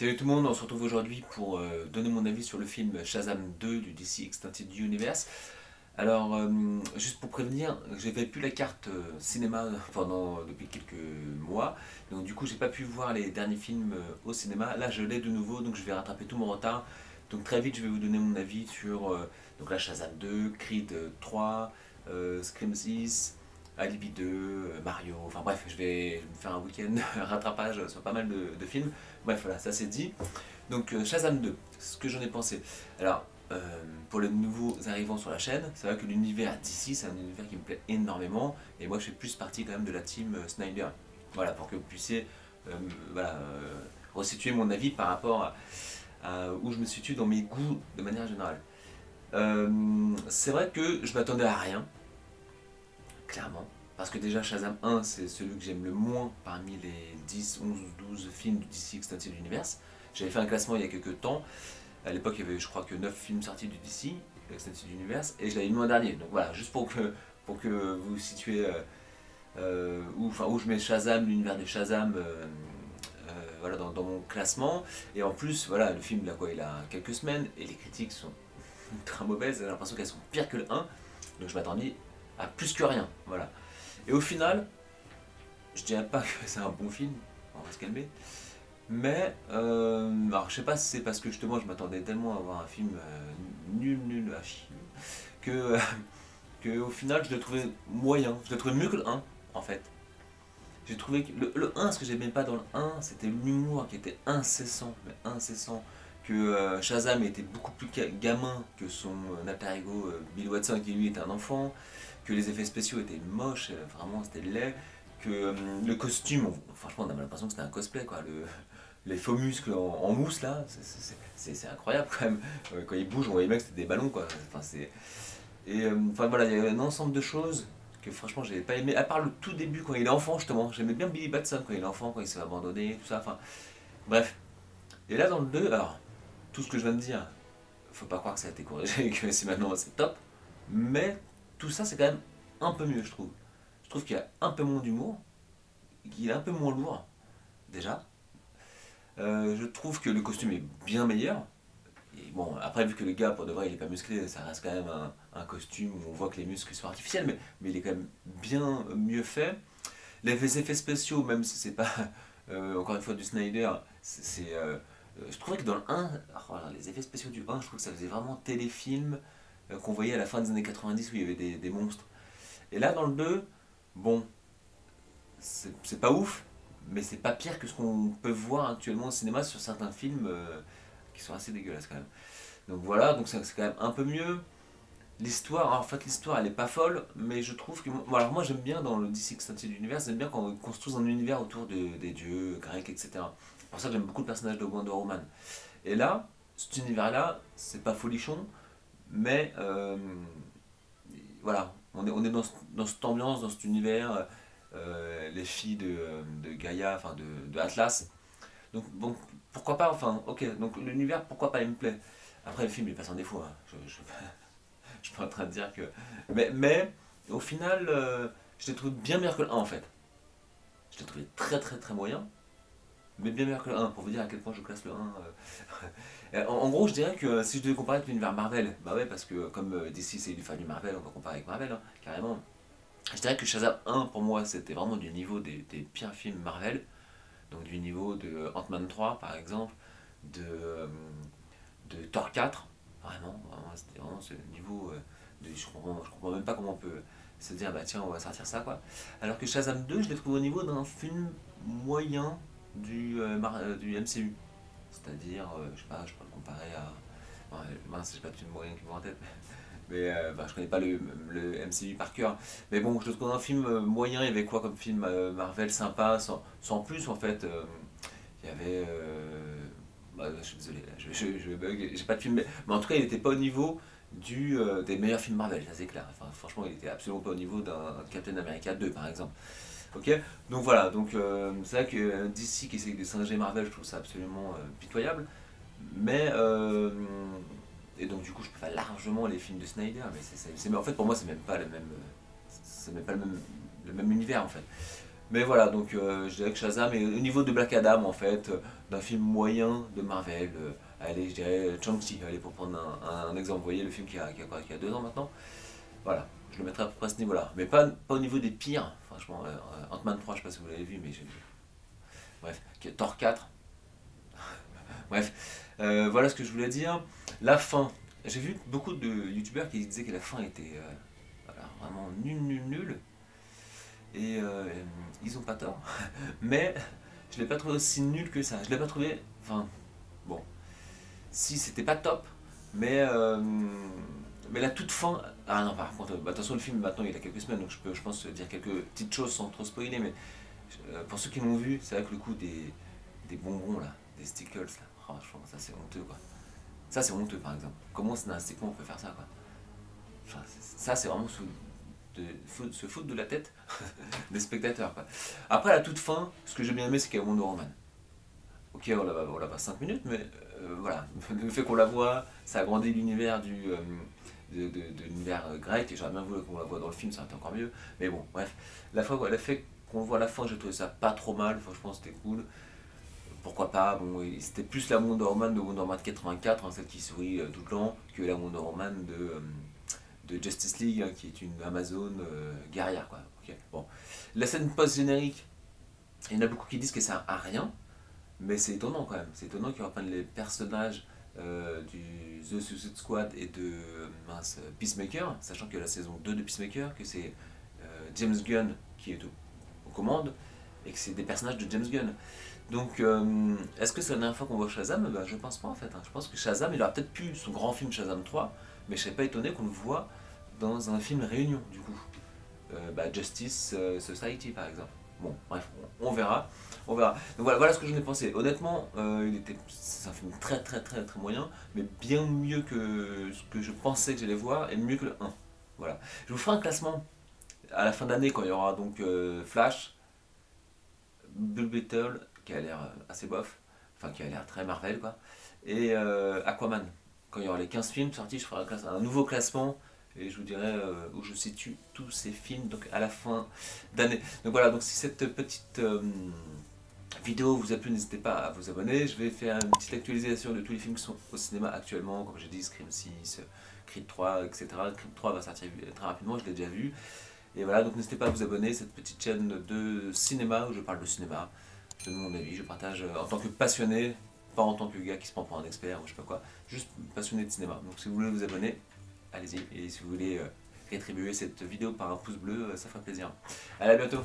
Salut tout le monde, on se retrouve aujourd'hui pour donner mon avis sur le film Shazam 2 du DC Extended Universe. Alors, juste pour prévenir, j'avais plus la carte cinéma depuis quelques mois, donc du coup j'ai pas pu voir les derniers films au cinéma. Là je l'ai de nouveau, donc je vais rattraper tout mon retard. Donc très vite je vais vous donner mon avis sur donc là, Shazam 2, Creed 3, Scream 6, Alibi 2, Mario, enfin bref, je vais me faire un week-end rattrapage sur pas mal de films. Bref, voilà, ça c'est dit. Donc Shazam 2, ce que j'en ai pensé. Alors, pour les nouveaux arrivants sur la chaîne, c'est vrai que l'univers d'ici, c'est un univers qui me plaît énormément. Et moi, je fais plus partie quand même de la team Snyder. Voilà, pour que vous puissiez euh, voilà, resituer mon avis par rapport à où je me situe dans mes goûts de manière générale. C'est vrai que je m'attendais à rien, clairement. Parce que déjà, Shazam 1, c'est celui que j'aime le moins parmi les 10, 11 ou 12 films du DC Extended Universe. J'avais fait un classement il y a quelques temps. À l'époque, il y avait, je crois, que 9 films sortis du DC Extended Universe, et je l'avais mis en dernier. Donc voilà, juste pour que vous situez où je mets Shazam, l'univers des Shazam, voilà, dans mon classement. Et en plus, voilà, le film, là, quoi, il a quelques semaines, et les critiques sont très mauvaises. J'ai l'impression qu'elles sont pires que le 1. Donc je m'attendais à plus que rien. Voilà. Et au final, je dirais pas que c'est un bon film, on va se calmer. Mais, alors je sais pas si c'est parce que justement je m'attendais tellement à voir un film nul à chier, que, que au final je l'ai trouvé moyen. Je l'ai trouvé mieux que le 1 en fait. J'ai trouvé que le 1, ce que j'aimais pas dans le 1, c'était l'humour qui était incessant, mais incessant. Que Shazam était beaucoup plus gamin que son alter ego Bill Watson, qui lui était un enfant. Que les effets spéciaux étaient moches, vraiment c'était laid. Que le costume, franchement on avait l'impression que c'était un cosplay quoi. Les faux muscles en mousse là, c'est incroyable quand même. Quand ils bougent, on voyait bien que c'était des ballons quoi. Enfin voilà, il y a un ensemble de choses que franchement j'avais pas aimé, à part le tout début quand il est enfant justement. J'aimais bien Billy Batson quand il est enfant, quand il s'est abandonné, tout ça. Enfin bref. Et là dans le 2, alors tout ce que je viens de dire, faut pas croire que ça a été corrigé et que c'est maintenant c'est top. Mais tout ça c'est quand même un peu mieux je trouve. Je trouve qu'il y a un peu moins d'humour, qu'il est un peu moins lourd déjà. Je trouve que le costume est bien meilleur. Et bon, après, vu que le gars, pour de vrai, il est pas musclé, ça reste quand même un costume où on voit que les muscles sont artificiels, mais il est quand même bien mieux fait. Les effets spéciaux, même si c'est pas, encore une fois, du Snyder, je trouvais que dans le 1, les effets spéciaux du 1, je trouve que ça faisait vraiment téléfilm qu'on voyait à la fin des années 90 où il y avait des monstres. Et là, dans le 2, bon, c'est pas ouf, mais c'est pas pire que ce qu'on peut voir actuellement au cinéma sur certains films qui sont assez dégueulasses quand même. Donc voilà, donc c'est quand même un peu mieux. L'histoire, en fait l'histoire elle est pas folle, mais je trouve que... Bon, alors moi j'aime bien dans le DC Extended Universe, j'aime bien quand on construise un univers autour des dieux grecs, etc. C'est pour ça que j'aime beaucoup le personnage de Wonder Woman. Et là, cet univers-là, c'est pas folichon, mais voilà, on est dans cette ambiance, dans cet univers, les filles de Gaïa, enfin de Atlas. Donc bon, pourquoi pas, enfin, ok, donc l'univers, pourquoi pas, il me plaît. Après, le film, il passe en défaut, hein. Je suis pas en train de dire que... Mais au final, je l'ai trouvé bien meilleur que le 1, en fait. Je l'ai trouvé très moyen, mais bien meilleur que le 1, pour vous dire à quel point je classe le 1. En gros, je dirais que si je devais comparer avec l'univers Marvel, bah ouais, parce que comme DC c'est du fan du Marvel, on va comparer avec Marvel, hein, carrément. Je dirais que Shazam 1, pour moi, c'était vraiment du niveau des pires films Marvel, donc du niveau de Ant-Man 3, par exemple, de Thor 4, vraiment c'était vraiment ce niveau je comprends même pas comment on peut se dire, bah tiens, on va sortir ça, quoi. Alors que Shazam 2, je l'ai trouvé au niveau d'un film moyen du MCU. C'est-à-dire, je sais pas, je peux le comparer à. Mince, j'ai pas de film moyen qui me vient en tête. Mais je connais pas le MCU par cœur. Mais bon, je le trouve un film moyen. Il y avait quoi comme film Marvel sympa, sans plus en fait. Il y avait. Je suis désolé, là, je bug, j'ai pas de film. Mais en tout cas, il était pas au niveau des meilleurs films Marvel, ça c'est clair. Enfin, franchement, il était absolument pas au niveau d'un Captain America 2 par exemple. Ok. Donc voilà, donc c'est vrai que DC qui essaie de singer Marvel, je trouve ça absolument pitoyable. Mais et donc du coup je préfère largement les films de Snyder, mais en fait pour moi c'est même pas le même, c'est même pas le même univers en fait. Mais voilà, donc je dirais que Shazam est au niveau de Black Adam en fait, d'un film moyen de Marvel. Allez, je dirais Shang-Chi, allez, pour prendre un exemple. Vous voyez le film qui a 2 ans maintenant. Voilà, je le mettrais à peu près à ce niveau-là. Mais pas au niveau des pires, franchement. Ant-Man 3, je sais pas si vous l'avez vu, mais j'ai vu. Bref, Thor 4. Bref, voilà ce que je voulais dire. La fin. J'ai vu beaucoup de youtubeurs qui disaient que la fin était voilà, vraiment nulle. Et ils ont pas tort. Mais je l'ai pas trouvé aussi nul que ça. Je l'ai pas trouvé. Enfin, bon. Si c'était pas top, mais la toute fin. Ah non, par contre, bah, de toute façon, le film maintenant il a quelques semaines, donc je peux, je pense, dire quelques petites choses sans trop spoiler. Mais pour ceux qui l'ont vu, c'est vrai que le coup des bonbons là, des stickers là, franchement, ça c'est honteux quoi. Ça c'est honteux par exemple. Comment scénaristiquement on peut faire ça quoi. Enfin, ça c'est vraiment se foutre de la tête des spectateurs quoi. Après, à la toute fin, ce que j'ai bien aimé, c'est qu'il y a Wonder Woman. Ok, on la voit 5 minutes, mais voilà, le fait qu'on la voit, ça agrandit l'univers de l'univers grec, et j'aurais bien voulu qu'on la voit dans le film, ça aurait été encore mieux. Mais bon, bref, la fois, le fait qu'on voit la fin, j'ai trouvé ça pas trop mal, franchement c'était cool. Pourquoi pas, bon, c'était plus la Wonder Woman de Wonder Woman 84, hein, celle qui sourit tout le temps, que la Wonder Woman de Justice League, hein, qui est une Amazon guerrière, quoi. Ok, bon. La scène post-générique, il y en a beaucoup qui disent que ça sert à rien, mais c'est étonnant quand même. C'est étonnant qu'ils reprennent les personnages du The Suicide Squad et de Peacemaker, sachant que la saison 2 de Peacemaker, que c'est James Gunn qui est aux commandes, et que c'est des personnages de James Gunn. Donc, est-ce que c'est la dernière fois qu'on voit Shazam? Ben, je pense pas en fait, hein. Je pense que Shazam, il aura peut-être pu son grand film Shazam 3, mais je serais pas étonné qu'on le voit dans un film Réunion du coup. Justice Society par exemple. Bon, bref, on verra. On verra. Donc voilà ce que j'en ai pensé. Honnêtement, c'est un film très moyen, mais bien mieux que ce que je pensais que j'allais voir, et mieux que le 1. Voilà. Je vous ferai un classement à la fin d'année quand il y aura donc Flash, Blue Beetle, qui a l'air assez bof, enfin qui a l'air très Marvel quoi, et Aquaman. Quand il y aura les 15 films sortis, je ferai un nouveau classement et je vous dirai où je situe tous ces films donc à la fin d'année. Donc voilà, donc si cette petite vidéo vous a plu, n'hésitez pas à vous abonner. Je vais faire une petite actualisation de tous les films qui sont au cinéma actuellement, comme j'ai dit, Scream 6, Creed 3, etc. Creed 3 va sortir très rapidement, je l'ai déjà vu. Et voilà, donc n'hésitez pas à vous abonner, cette petite chaîne de cinéma où je parle de cinéma, je donne mon avis, je partage en tant que passionné, pas en tant que gars qui se prend pour un expert ou je sais pas quoi, juste passionné de cinéma. Donc si vous voulez vous abonner, allez-y. Et si vous voulez rétribuer cette vidéo par un pouce bleu, ça fera plaisir. Allez, à bientôt.